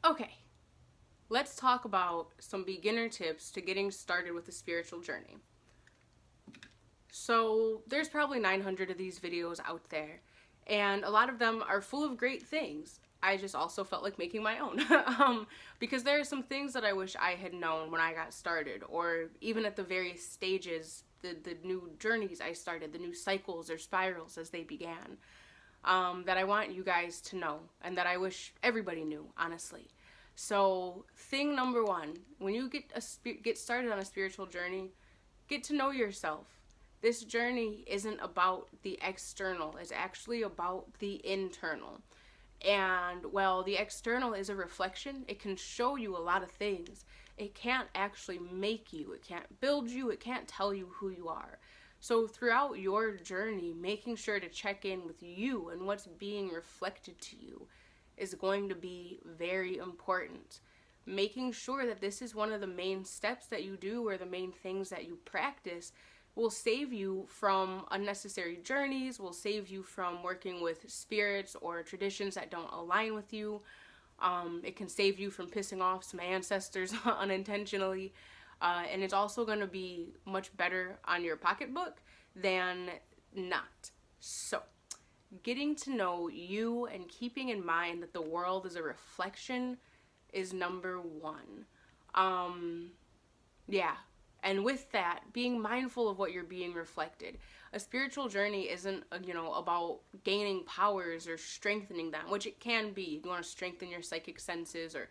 Okay, let's talk about some beginner tips to getting started with a spiritual journey. So, there's probably 900 of these videos out there, and a lot of them are full of great things. I just also felt like making my own. Because there are some things that I wish I had known when I got started, or even at the various stages, the new journeys I started, the new cycles or spirals as they began, that I want you guys to know, and that I wish everybody knew, honestly. So, thing number one, when you get started on a spiritual journey, get to know yourself. This journey isn't about the external, it's actually about the internal. And while the external is a reflection, it can show you a lot of things. It can't actually make you, it can't build you, it can't tell you who you are. So, throughout your journey, making sure to check in with you and what's being reflected to you is going to be very important. Making sure that this is one of the main steps that you do or the main things that you practice will save you from unnecessary journeys, will save you from working with spirits or traditions that don't align with you. It can save you from pissing off some ancestors unintentionally. And it's also going to be much better on your pocketbook than not. So, getting to know you and keeping in mind that the world is a reflection is number one. Yeah. And with that, being mindful of what you're being reflected. A spiritual journey isn't, about gaining powers or strengthening them, which it can be. You want to strengthen your psychic senses or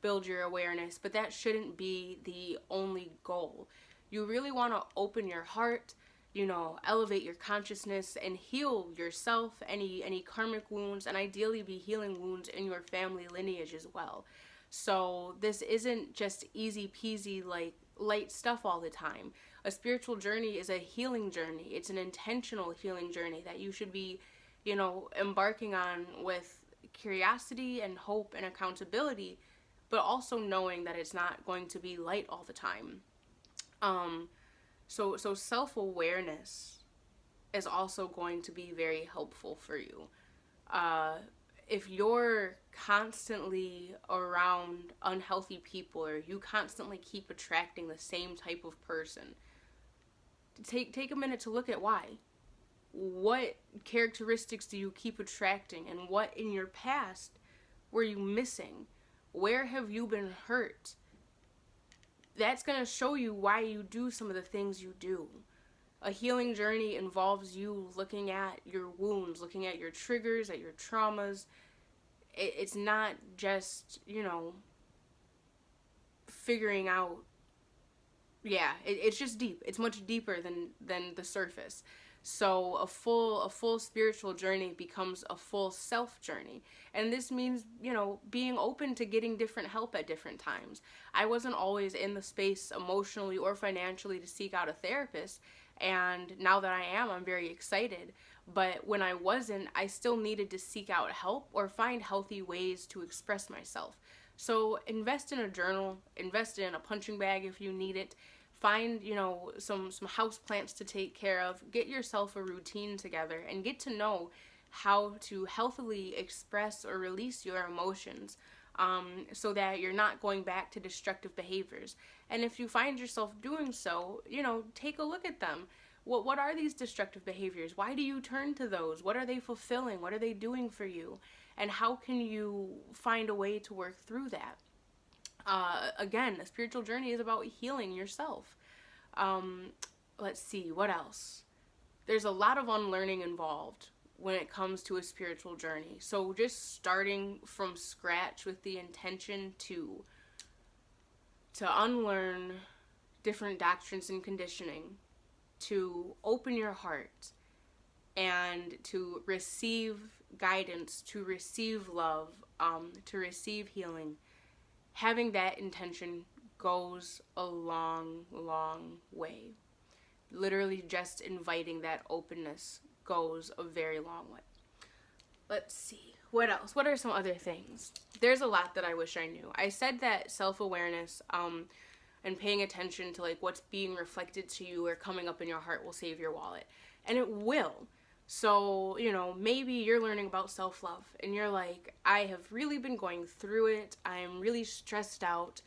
build your awareness, but that shouldn't be the only goal. You really want to open your heart, elevate your consciousness and heal yourself, any karmic wounds, and ideally be healing wounds in your family lineage as well. So this isn't just easy peasy, like light stuff all the time. A spiritual journey is a healing journey. It's an intentional healing journey that you should be, embarking on with curiosity and hope and accountability, but also knowing that it's not going to be light all the time. So self-awareness is also going to be very helpful for you. If you're constantly around unhealthy people, or you constantly keep attracting the same type of person, take a minute to look at why. What characteristics do you keep attracting, and what in your past were you missing? Where have you been hurt? That's going to show you why you do some of the things you do. A healing journey involves you looking at your wounds, looking at your triggers, at your traumas. It's not just, figuring out. Yeah, it's just deep. It's much deeper than the surface. So a full spiritual journey becomes a full self journey. And this means, being open to getting different help at different times. I wasn't always in the space emotionally or financially to seek out a therapist. And now that I am, I'm very excited. But when I wasn't, I still needed to seek out help or find healthy ways to express myself. So invest in a journal, invest in a punching bag if you need it. Find, some house plants to take care of. Get yourself a routine together and get to know how to healthily express or release your emotions, so that you're not going back to destructive behaviors. And if you find yourself doing so, take a look at them. What are these destructive behaviors? Why do you turn to those? What are they fulfilling? What are they doing for you? And how can you find a way to work through that? Again, a spiritual journey is about healing yourself. Let's see, what else? There's a lot of unlearning involved when it comes to a spiritual journey. So just starting from scratch with the intention to unlearn different doctrines and conditioning, to open your heart and to receive guidance, to receive love, to receive healing. Having that intention goes a long, long way. Literally just inviting that openness goes a very long way. Let's see. What else? What are some other things? There's a lot that I wish I knew. I said that self-awareness and paying attention to what's being reflected to you or coming up in your heart will save your wallet. And it will. So, maybe you're learning about self-love and you're like, I have really been going through it. I'm really stressed out.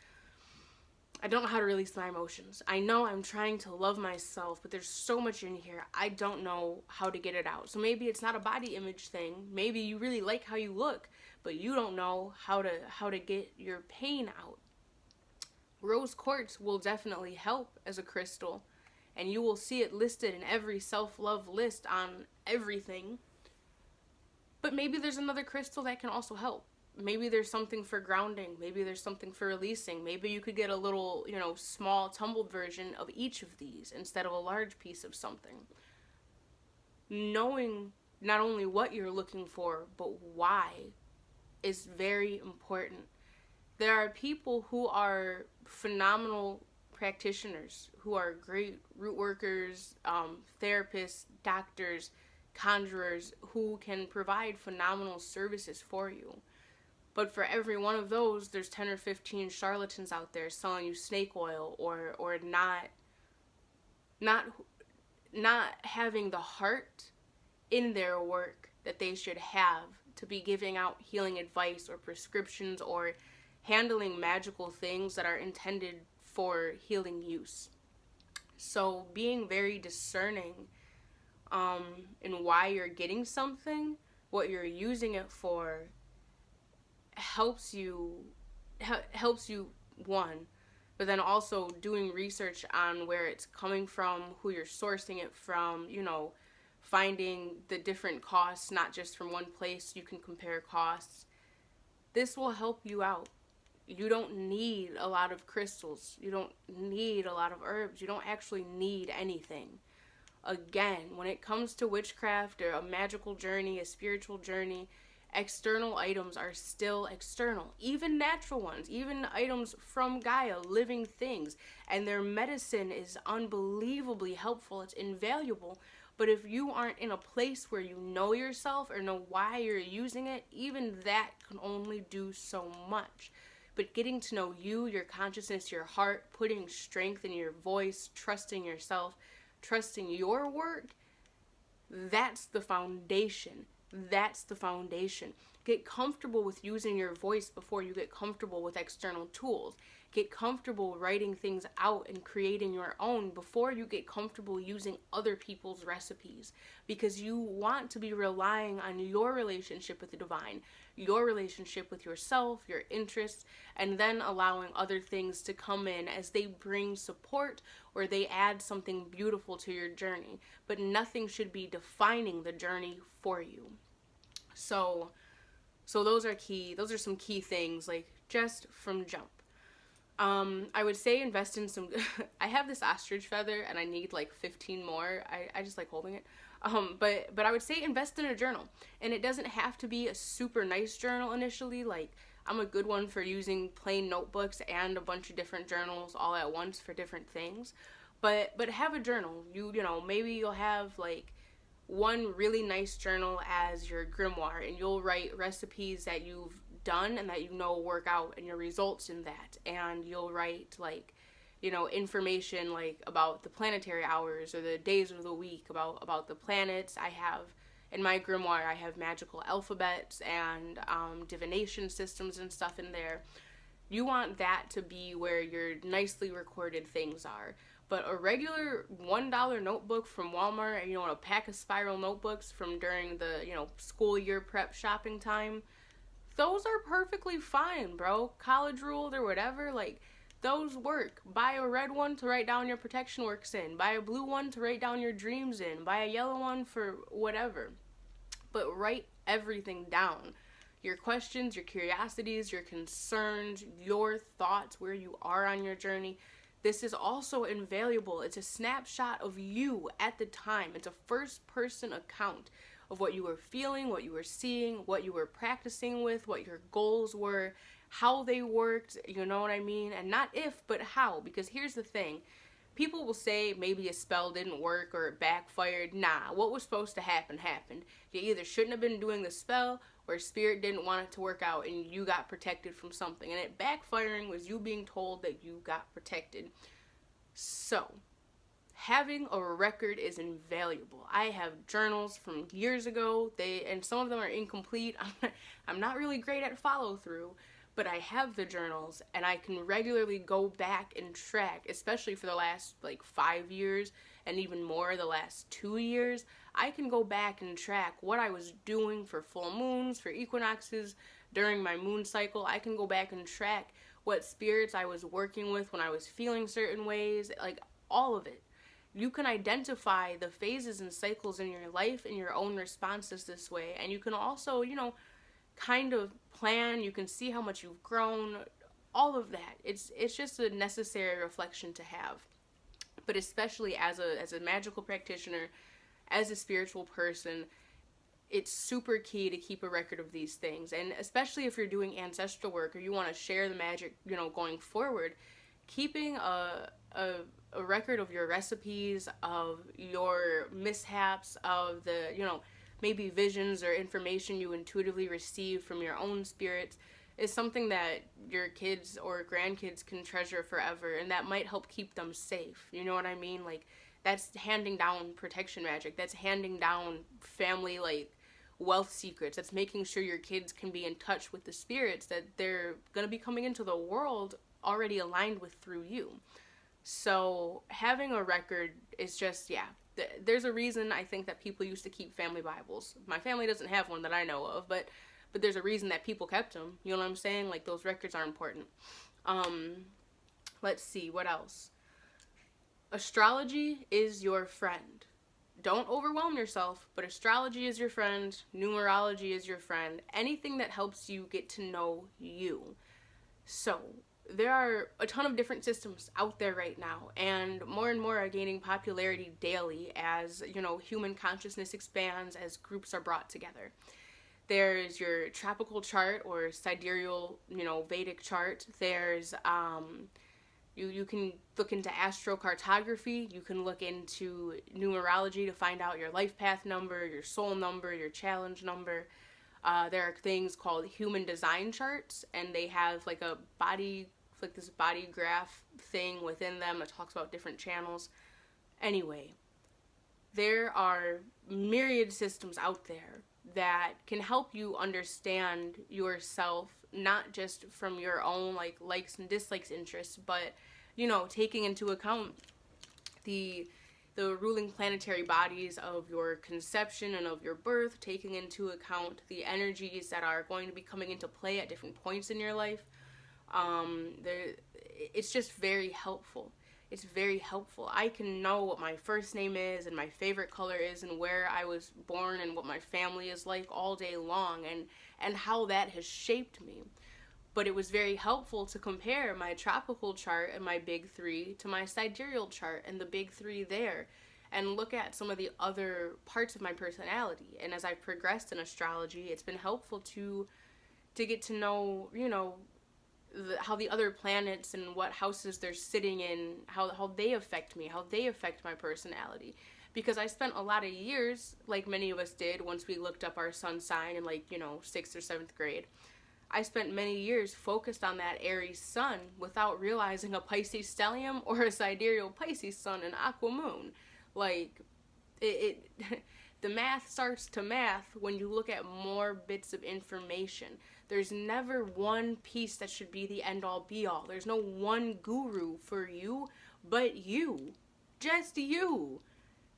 I don't know how to release my emotions. I know I'm trying to love myself, but there's so much in here. I don't know how to get it out. So maybe it's not a body image thing. Maybe you really like how you look, but you don't know how to get your pain out. Rose quartz will definitely help as a crystal, and you will see it listed in every self-love list on everything. But maybe there's another crystal that can also help. Maybe there's something for grounding. Maybe there's something for releasing. Maybe you could get a little, small tumbled version of each of these instead of a large piece of something. Knowing not only what you're looking for, but why is very important. There are people who are phenomenal practitioners, who are great root workers, therapists, doctors, conjurers, who can provide phenomenal services for you. But for every one of those, there's 10 or 15 charlatans out there selling you snake oil or not having the heart in their work that they should have to be giving out healing advice or prescriptions or handling magical things that are intended for healing use. So being very discerning in why you're getting something, what you're using it for, helps you one, but then also doing research on where it's coming from, who you're sourcing it from, finding the different costs, not just from one place. You can compare costs. This will help you out. You don't need a lot of crystals. You don't need a lot of herbs. You don't actually need anything. Again, when it comes to witchcraft or a magical journey, a spiritual journey, external items are still external. Even natural ones, even items from Gaia, living things. And their medicine is unbelievably helpful. It's invaluable. But if you aren't in a place where you know yourself or know why you're using it, even that can only do so much. But getting to know you, your consciousness, your heart, putting strength in your voice, trusting yourself, trusting your work, that's the foundation. That's the foundation. Get comfortable with using your voice before you get comfortable with external tools. Get comfortable writing things out and creating your own before you get comfortable using other people's recipes, because you want to be relying on your relationship with the divine, your relationship with yourself, your interests, and then allowing other things to come in as they bring support or they add something beautiful to your journey. But nothing should be defining the journey for you. So those are key. Those are some key things, like just from jump. I would say invest in some, I have this ostrich feather and I need like 15 more. I just like holding it. But I would say invest in a journal, and it doesn't have to be a super nice journal initially. Like, I'm a good one for using plain notebooks and a bunch of different journals all at once for different things. But have a journal. Maybe you'll have like one really nice journal as your grimoire, and you'll write recipes that you've done and that work out and your results in that, and you'll write like information like about the planetary hours or the days of the week, about the planets. I have in my grimoire, I have magical alphabets and divination systems and stuff in there. You want that to be where your nicely recorded things are. But a regular $1 notebook from Walmart, a pack of spiral notebooks from during the school year prep shopping time, those are perfectly fine, bro. College ruled or whatever, like, those work. Buy a red one to write down your protection works in. Buy a blue one to write down your dreams in. Buy a yellow one for whatever. But write everything down. Your questions, your curiosities, your concerns, your thoughts, where you are on your journey. This is also invaluable. It's a snapshot of you at the time. It's a first-person account of what you were feeling, what you were seeing, what you were practicing with, what your goals were, how they worked, you know what I mean? And not if, but how. Because here's the thing. People will say maybe a spell didn't work or it backfired. Nah, what was supposed to happen happened. You either shouldn't have been doing the spell, or spirit didn't want it to work out and you got protected from something. And it backfiring was you being told that you got protected. So, having a record is invaluable. I have journals from years ago. And some of them are incomplete. I'm not really great at follow through, but I have the journals and I can regularly go back and track, especially for the last like 5 years and even more the last 2 years. I can go back and track what I was doing for full moons, for equinoxes, during my moon cycle. I can go back and track what spirits I was working with when I was feeling certain ways, like all of it. You can identify the phases and cycles in your life and your own responses this way. And you can also, kind of plan. You can see how much you've grown, all of that. It's just a necessary reflection to have. But especially as a magical practitioner, as a spiritual person, it's super key to keep a record of these things. And especially if you're doing ancestral work or you want to share the magic, going forward, keeping a record of your recipes, of your mishaps, of the, maybe visions or information you intuitively receive from your own spirits is something that your kids or grandkids can treasure forever, and that might help keep them safe. You know what I mean? Like, that's handing down protection magic. That's handing down family, like, wealth secrets. That's making sure your kids can be in touch with the spirits that they're going to be coming into the world already aligned with through you. So having a record is just, there's a reason I think that people used to keep family Bibles. My family doesn't have one that I know of, but there's a reason that people kept them. You know what I'm saying? Like, those records are important. Let's see, what else? Astrology is your friend. Don't overwhelm yourself, but astrology is your friend. Numerology is your friend. Anything that helps you get to know you. So, there are a ton of different systems out there right now, and more are gaining popularity daily as, human consciousness expands, as groups are brought together. There's your tropical chart or sidereal, Vedic chart. There's, you can look into astrocartography. You can look into numerology to find out your life path number, your soul number, your challenge number. There are things called human design charts, and they have like a body, like this body graph thing within them that talks about different channels. Anyway, there are myriad systems out there that can help you understand yourself, not just from your own likes and dislikes interests, but taking into account the ruling planetary bodies of your conception and of your birth, taking into account the energies that are going to be coming into play at different points in your life. It's just very helpful. It's very helpful. I can know what my first name is and my favorite color is and where I was born and what my family is like all day long, and how that has shaped me. But it was very helpful to compare my tropical chart and my big three to my sidereal chart and the big three there, and look at some of the other parts of my personality. And as I've progressed in astrology, it's been helpful to get to know, how the other planets and what houses they're sitting in, how they affect me, how they affect my personality. Because I spent a lot of years, like many of us did, once we looked up our sun sign in 6th or 7th grade. I spent many years focused on that Aries sun without realizing a Pisces stellium or a sidereal Pisces sun and aqua moon. The math starts to math when you look at more bits of information. There's never one piece that should be the end-all be-all. There's no one guru for you but you. Just you.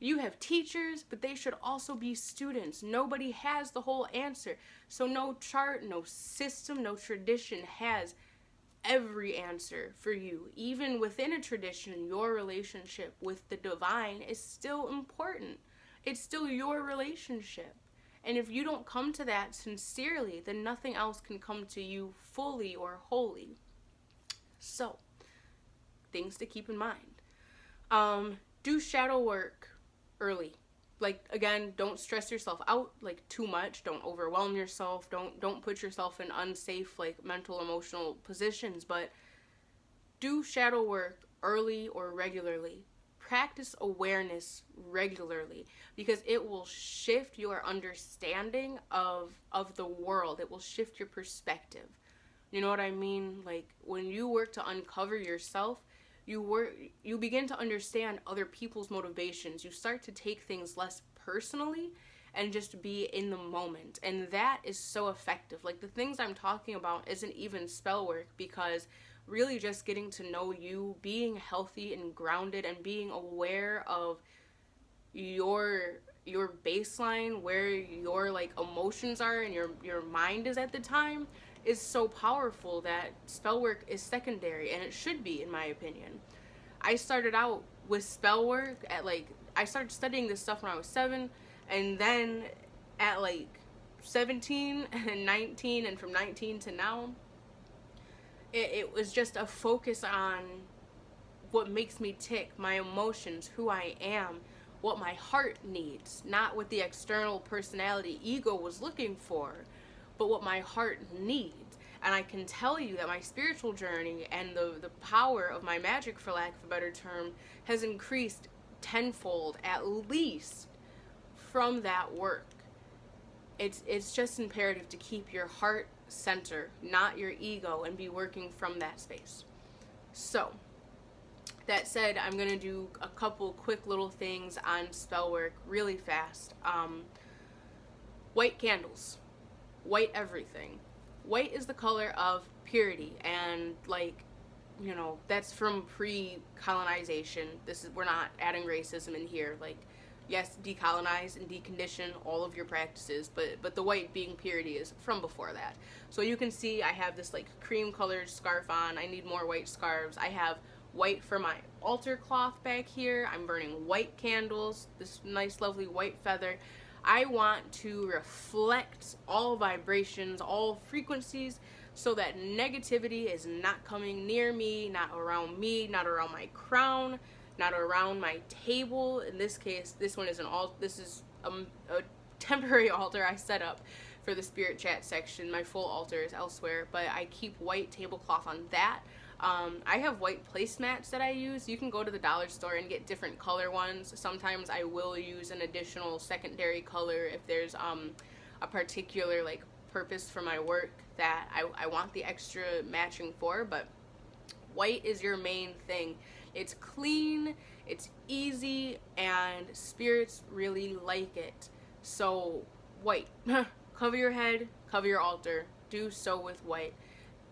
You have teachers, but they should also be students. Nobody has the whole answer. So no chart, no system, no tradition has every answer for you. Even within a tradition, your relationship with the divine is still important. It's still your relationship. And if you don't come to that sincerely, then nothing else can come to you fully or wholly. So, things to keep in mind. Do shadow work early. Again, don't stress yourself out too much. Don't overwhelm yourself. Don't put yourself in unsafe mental, emotional positions, but do shadow work early or regularly. Practice awareness regularly, because it will shift your understanding of the world. It will shift your perspective. You know what I mean? When you work to uncover yourself, you begin to understand other people's motivations. You start to take things less personally and just be in the moment. And that is so effective. Like, the things I'm talking about isn't even spell work, because really just getting to know you, being healthy and grounded, and being aware of your baseline, where your like emotions are and your mind is at the time, is so powerful that spell work is secondary, and it should be, in my opinion. I started out with spell work at like, I started studying this stuff when I was 7, and then at like 17 and 19, and from 19 to now, it was just a focus on what makes me tick, my emotions, who I am, what my heart needs, not what the external personality ego was looking for, but what my heart needs. And I can tell you that my spiritual journey and the power of my magic, for lack of a better term, has increased tenfold at least from that work. It's just imperative to keep your heart center, not your ego, and be working from that space. So, that said, I'm going to do a couple quick little things on spell work really fast. White candles. White everything. White is the color of purity, and like, you know, that's from pre-colonization. We're not adding racism in here. Like, yes, decolonize and decondition all of your practices, but the white being purity is from before that. So you can see I have this like cream colored scarf on. I need more white scarves. I have white for my altar cloth back here. I'm burning white candles, this nice lovely white feather. I want to reflect all vibrations, all frequencies, so that negativity is not coming near me, not around my crown, not around my table. In this case, this one is this is a temporary altar I set up for the spirit chat section. My full altar is elsewhere, but I keep white tablecloth on that. I have white placemats that I use. You can go to the dollar store and get different color ones. Sometimes I will use an additional secondary color if there's a particular like purpose for my work that I want the extra matching for, but white is your main thing. It's clean, it's easy, and spirits really like it. So white. Cover your head, cover your altar. Do so with white.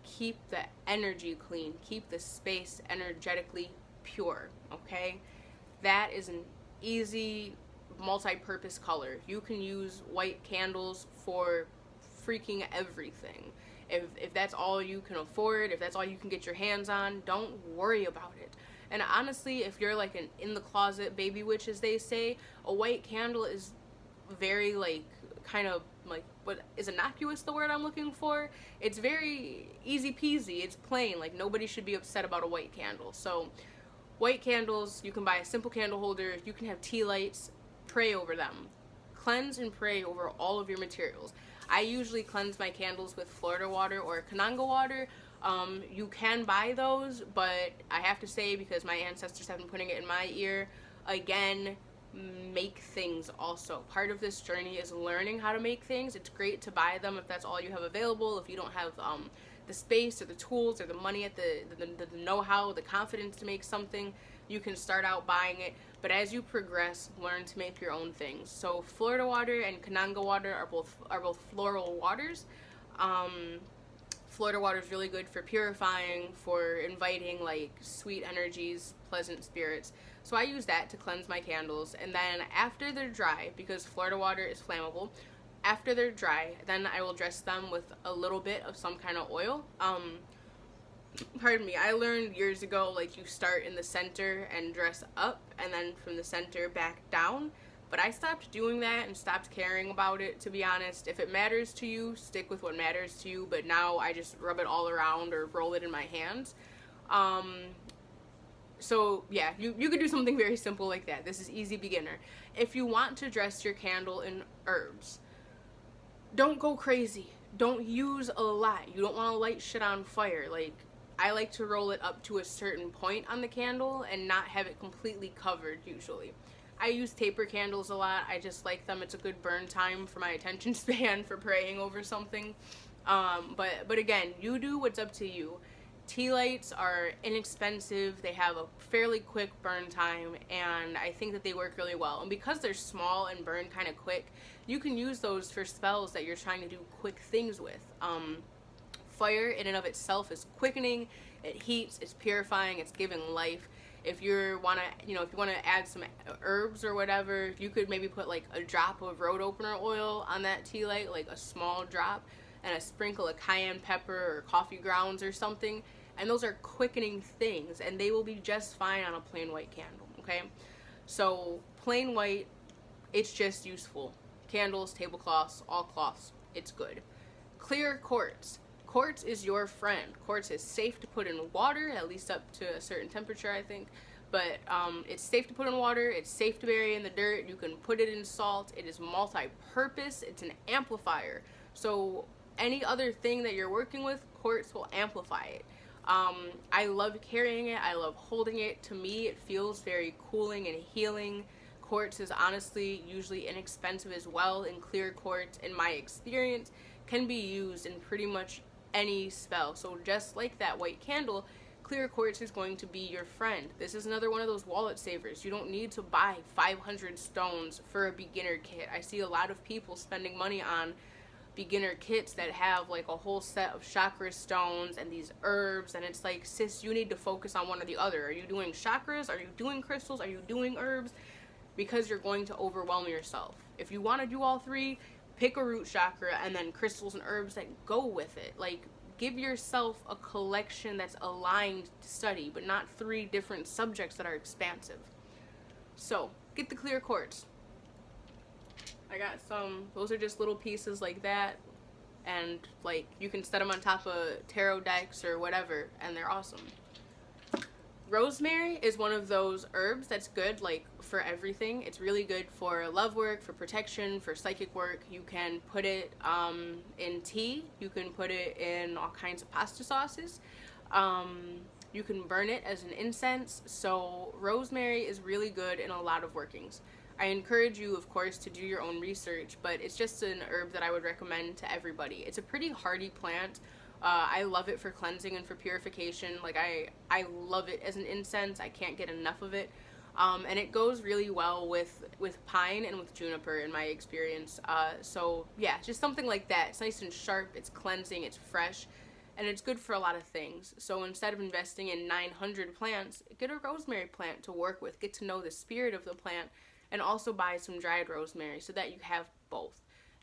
Keep the energy clean. Keep the space energetically pure, okay? That is an easy multi-purpose color. You can use white candles for freaking everything. If that's all you can afford, if that's all you can get your hands on, don't worry about it. And honestly, if you're like an in-the-closet baby witch, as they say, a white candle is very like, kind of like, what is innocuous the word I'm looking for? It's very easy peasy. It's plain. Like, nobody should be upset about a white candle. So white candles, you can buy a simple candle holder. You can have tea lights. Pray over them. Cleanse and pray over all of your materials. I usually cleanse my candles with Florida water or Kananga water. You can buy those, but I have to say, because my ancestors have been putting it in my ear, again, make things also. Part of this journey is learning how to make things. It's great to buy them if that's all you have available. If you don't have the space or the tools or the money, at the know-how, the confidence to make something, you can start out buying it. But as you progress, learn to make your own things. So Florida water and Kananga water are both floral waters. Florida water is really good for purifying, for inviting like sweet energies, pleasant spirits. So I use that to cleanse my candles. And then after they're dry, because Florida water is flammable, after they're dry, then I will dress them with a little bit of some kind of oil. Pardon me, I learned years ago, like, you start in the center and dress up, and then from the center back down. But I stopped doing that and stopped caring about it, to be honest. If it matters to you, stick with what matters to you. But now I just rub it all around or roll it in my hands. So yeah, you could do something very simple like that. This is easy beginner. If you want to dress your candle in herbs, don't go crazy. Don't use a lot. You don't want to light shit on fire. Like, I like to roll it up to a certain point on the candle and not have it completely covered usually. I use taper candles a lot. I just like them. It's a good burn time for my attention span for praying over something. But again, you do what's up to you. Tea lights are inexpensive, they have a fairly quick burn time, and I think that they work really well. And because they're small and burn kind of quick, you can use those for spells that you're trying to do quick things with. Fire in and of itself is quickening, it heats, it's purifying, it's giving life. If you want to add some herbs or whatever, you could maybe put like a drop of road opener oil on that tea light, like a small drop, and a sprinkle of cayenne pepper or coffee grounds or something. And those are quickening things, and they will be just fine on a plain white candle, okay? So plain white, it's just useful. Candles, tablecloths, all cloths, it's good. Clear quartz. Quartz is your friend. Quartz is safe to put in water, at least up to a certain temperature, I think. But it's safe to put in water. It's safe to bury in the dirt. You can put it in salt. It is multi-purpose. It's an amplifier. So any other thing that you're working with, quartz will amplify it. I love carrying it. I love holding it. To me, it feels very cooling and healing. Quartz is honestly usually inexpensive as well, and clear quartz, in my experience, can be used in pretty much any spell. So just like that white candle, clear quartz is going to be your friend. This is another one of those wallet savers. You don't need to buy 500 stones for a beginner kit. I see a lot of people spending money on beginner kits that have like a whole set of chakra stones and these herbs, and it's like, sis, you need to focus on one or the other. Are you doing chakras? Are you doing crystals? Are you doing herbs? Because you're going to overwhelm yourself. If you want to do all three, pick a root chakra and then crystals and herbs that go with it. Like, give yourself a collection that's aligned to study, but not 3 different subjects that are expansive. So get the clear quartz. I got some. Those are just little pieces like that, and like you can set them on top of tarot decks or whatever, and they're awesome. Rosemary is one of those herbs that's good like for everything. It's really good for love work, for protection, for psychic work. You can put it in tea. You can put it in all kinds of pasta sauces. You can burn it as an incense. So rosemary is really good in a lot of workings. I encourage you, of course, to do your own research, but it's just an herb that I would recommend to everybody. It's a pretty hardy plant. I love it for cleansing and for purification. Like, I love it as an incense. I can't get enough of it. And it goes really well with pine and with juniper in my experience. So yeah, just something like that. It's nice and sharp, it's cleansing, it's fresh, and it's good for a lot of things. So instead of investing in 900 plants, get a rosemary plant to work with. Get to know the spirit of the plant, and also buy some dried rosemary so that you have both.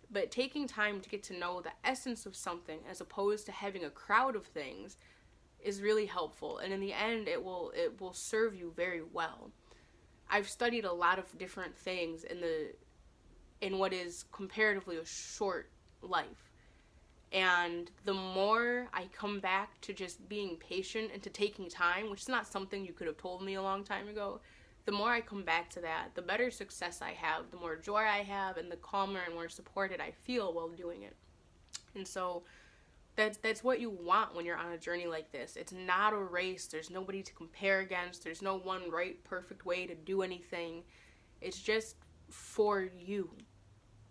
But taking time to get to know the essence of something as opposed to having a crowd of things is really helpful, and in the end it will serve you very well. I've studied a lot of different things in what is comparatively a short life, and the more I come back to just being patient and to taking time, which is not something you could have told me a long time ago, the more I come back to that, the better success I have, the more joy I have, and the calmer and more supported I feel while doing it. And so that's what you want when you're on a journey like this. It's not a race. There's nobody to compare against. There's no one right, perfect way to do anything. It's just for you.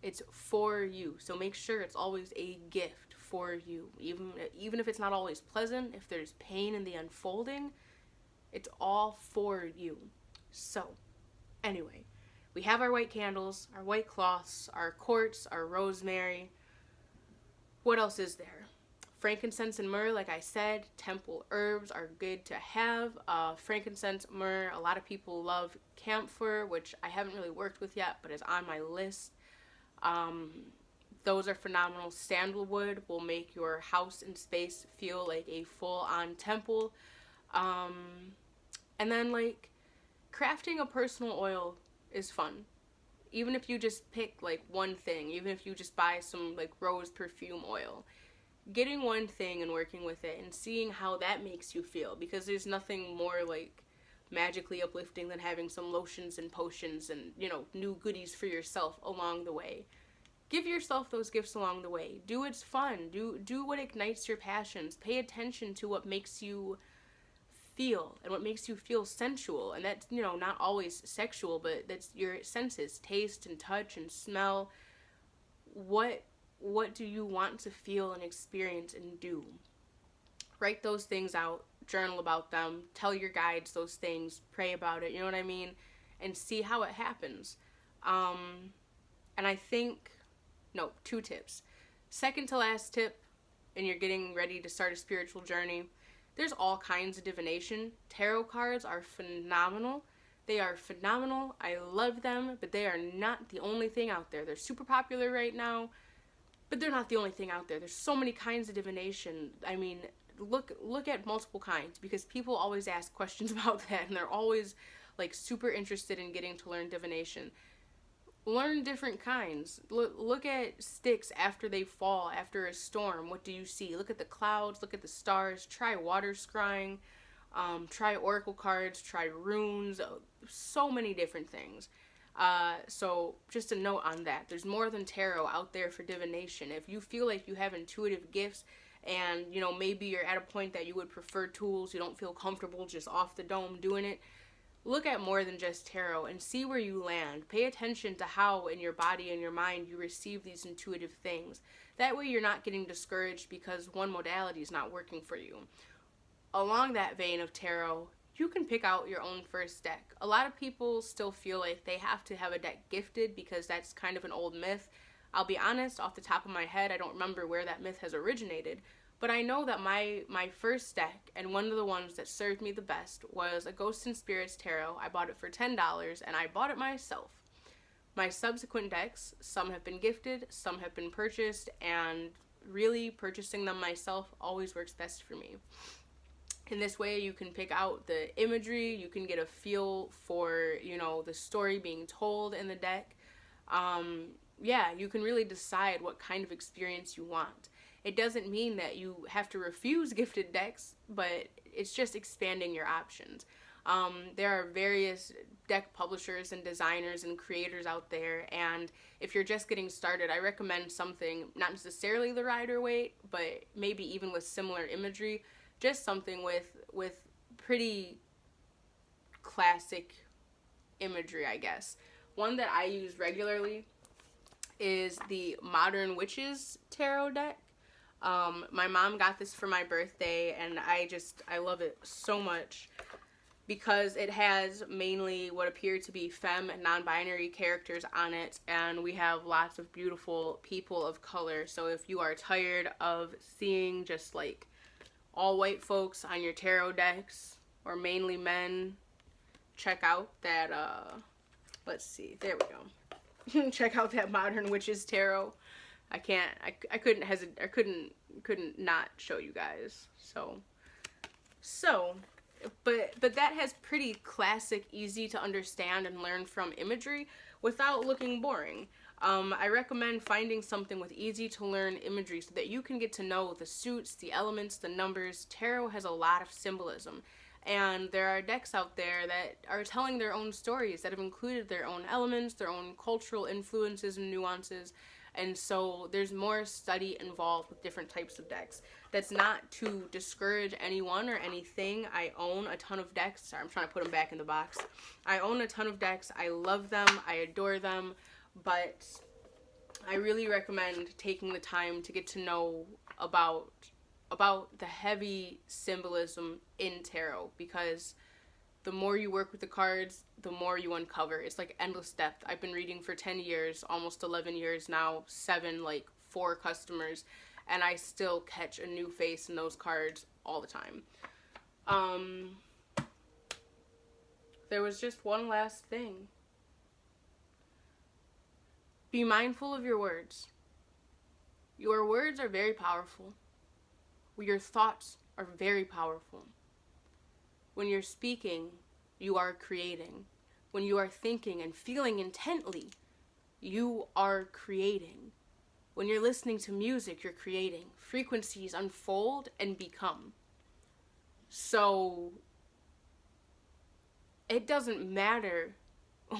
It's for you. So make sure it's always a gift for you. Even if it's not always pleasant, if there's pain in the unfolding, it's all for you. So, anyway, we have our white candles, our white cloths, our quartz, our rosemary. What else is there? Frankincense and myrrh, like I said. Temple herbs are good to have. Frankincense, myrrh, a lot of people love camphor, which I haven't really worked with yet, but is on my list. Those are phenomenal. Sandalwood will make your house and space feel like a full-on temple. And then, like, crafting a personal oil is fun. Even if you just pick like one thing, even if you just buy some like rose perfume oil, getting one thing and working with it and seeing how that makes you feel, because there's nothing more like magically uplifting than having some lotions and potions and, you know, new goodies for yourself along the way. Give yourself those gifts along the way. Do what's fun. Do what ignites your passions. Pay attention to what makes you feel and what makes you feel sensual, and that's, you know, not always sexual, but that's your senses, taste and touch and smell. What do you want to feel and experience and do? Write those things out, journal about them, tell your guides those things, pray about it, you know what I mean? And see how it happens. And I think, no, 2 tips. Second to last tip, and you're getting ready to start a spiritual journey, there's all kinds of divination. Tarot cards are phenomenal. They are phenomenal. I love them, but they are not the only thing out there. They're super popular right now, but they're not the only thing out there. There's so many kinds of divination. I mean, look at multiple kinds, because people always ask questions about that, and they're always like super interested in getting to learn divination. Learn different kinds. Look at sticks after they fall, after a storm. What do you see? Look at the clouds, look at the stars. Try water scrying. Try oracle cards, try runes, so many different things. So just a note on that. There's more than tarot out there for divination. If you feel like you have intuitive gifts and, you know, maybe you're at a point that you would prefer tools, you don't feel comfortable just off the dome doing it, look at more than just tarot and see where you land. Pay attention to how in your body and your mind you receive these intuitive things. That way you're not getting discouraged because one modality is not working for you. Along that vein of tarot, you can pick out your own first deck. A lot of people still feel like they have to have a deck gifted because that's kind of an old myth. I'll be honest, off the top of my head, I don't remember where that myth has originated, but I know that my first deck, and one of the ones that served me the best, was a Ghosts and Spirits Tarot. I bought it for $10, and I bought it myself. My subsequent decks, some have been gifted, some have been purchased, and really purchasing them myself always works best for me. In this way, you can pick out the imagery, you can get a feel for, you know, the story being told in the deck. Yeah, you can really decide what kind of experience you want. It doesn't mean that you have to refuse gifted decks, but it's just expanding your options. There are various deck publishers and designers and creators out there, and if you're just getting started, I recommend something, not necessarily the Rider-Waite, but maybe even with similar imagery, just something with pretty classic imagery, I guess. One that I use regularly is the Modern Witches Tarot deck. My mom got this for my birthday, and I love it so much because it has mainly what appear to be femme and non-binary characters on it, and we have lots of beautiful people of color. So if you are tired of seeing just like all white folks on your tarot decks, or mainly men, check out that, let's see, there we go. Check out that Modern Witches Tarot. I couldn't not show you guys. But that has pretty classic, easy to understand and learn from imagery without looking boring. I recommend finding something with easy to learn imagery so that you can get to know the suits, the elements, the numbers. Tarot has a lot of symbolism, and there are decks out there that are telling their own stories, that have included their own elements, their own cultural influences and nuances, and so there's more study involved with different types of decks. That's not to discourage anyone or anything. I own a ton of decks. Sorry, I'm trying to put them back in the box. I own a ton of decks. I love them. I adore them. But I really recommend taking the time to get to know about the heavy symbolism in tarot, because the more you work with the cards, the more you uncover. It's like endless depth. I've been reading for 10 years, almost 11 years now, 4 customers, and I still catch a new face in those cards all the time. There was just one last thing. Be mindful of your words. Your words are very powerful. Your thoughts are very powerful. When you're speaking, you are creating. When you are thinking and feeling intently, you are creating. When you're listening to music, you're creating. Frequencies unfold and become. So it doesn't matter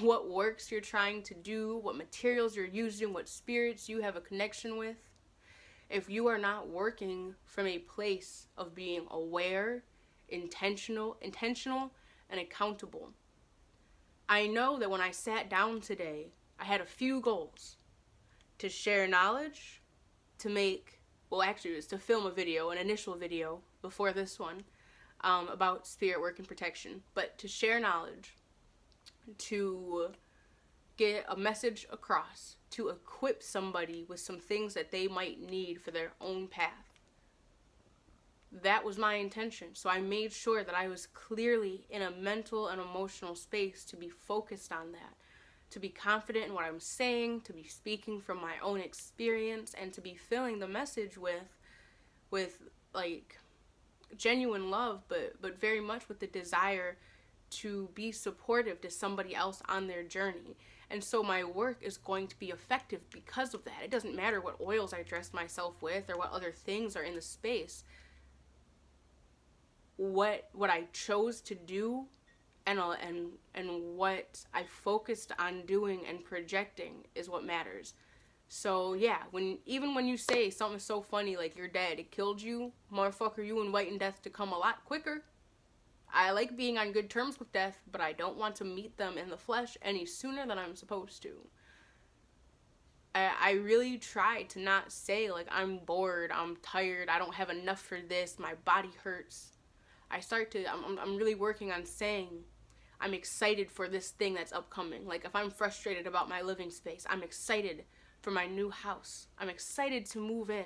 what works you're trying to do, what materials you're using, what spirits you have a connection with. If you are not working from a place of being aware, intentional, and accountable. I know that when I sat down today, I had a few goals. To share knowledge, to film a video, an initial video before this one, about spirit work and protection, but to share knowledge, to get a message across, to equip somebody with some things that they might need for their own path. That was my intention. So I made sure that I was clearly in a mental and emotional space to be focused on that, to be confident in what I'm saying, to be speaking from my own experience, and to be filling the message with like genuine love, but very much with the desire to be supportive to somebody else on their journey. And so my work is going to be effective because of that. It doesn't matter what oils I dress myself with or what other things are in the space. What I chose to do and what I focused on doing and projecting is what matters. So yeah, even when you say something so funny like you're dead, it killed you, motherfucker, you inviting death to come a lot quicker. I like being on good terms with death, but I don't want to meet them in the flesh any sooner than I'm supposed to. I really try to not say like I'm bored, I'm tired, I don't have enough for this, my body hurts. I'm really working on saying I'm excited for this thing that's upcoming. Like if I'm frustrated about my living space, I'm excited for my new house. I'm excited to move in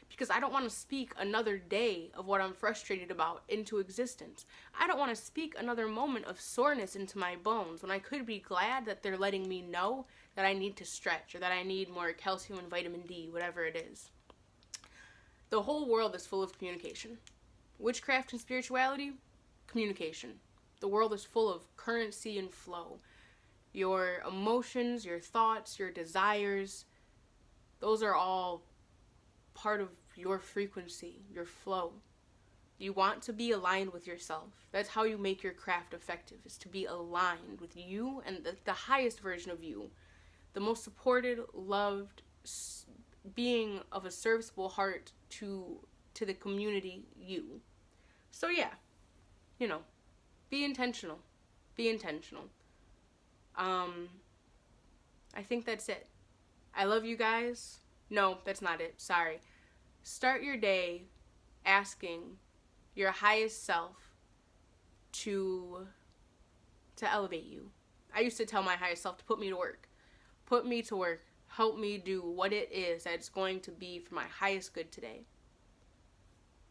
because I don't want to speak another day of what I'm frustrated about into existence. I don't want to speak another moment of soreness into my bones when I could be glad that they're letting me know that I need to stretch or that I need more calcium and vitamin D, whatever it is. The whole world is full of communication. Witchcraft and spirituality, communication. The world is full of currency and flow. Your emotions, your thoughts, your desires, those are all part of your frequency, your flow. You want to be aligned with yourself. That's how you make your craft effective, is to be aligned with you and the highest version of you. The most supported, loved, being of a serviceable heart to the community, you. So yeah, be intentional. Be intentional. I think that's it. I love you guys. No, that's not it. Sorry. Start your day asking your highest self to elevate you. I used to tell my highest self to put me to work. Put me to work. Help me do what it is that's going to be for my highest good today.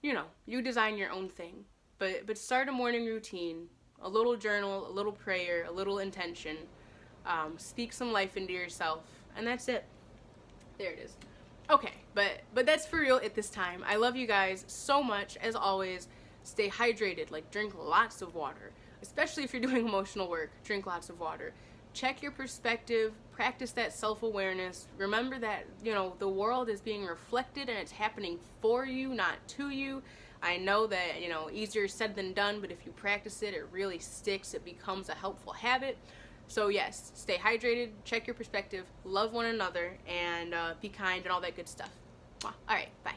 You design your own thing. But start a morning routine. A little journal, a little prayer, a little intention. Speak some life into yourself. And that's it. There it is. Okay, but that's for real at this time. I love you guys so much. As always, stay hydrated. Like, drink lots of water. Especially if you're doing emotional work. Drink lots of water. Check your perspective. Practice that self-awareness. Remember that, the world is being reflected and it's happening for you, not to you. I know that, easier said than done, but if you practice it, it really sticks. It becomes a helpful habit. So yes, stay hydrated, check your perspective, love one another, and be kind and all that good stuff. All right, bye.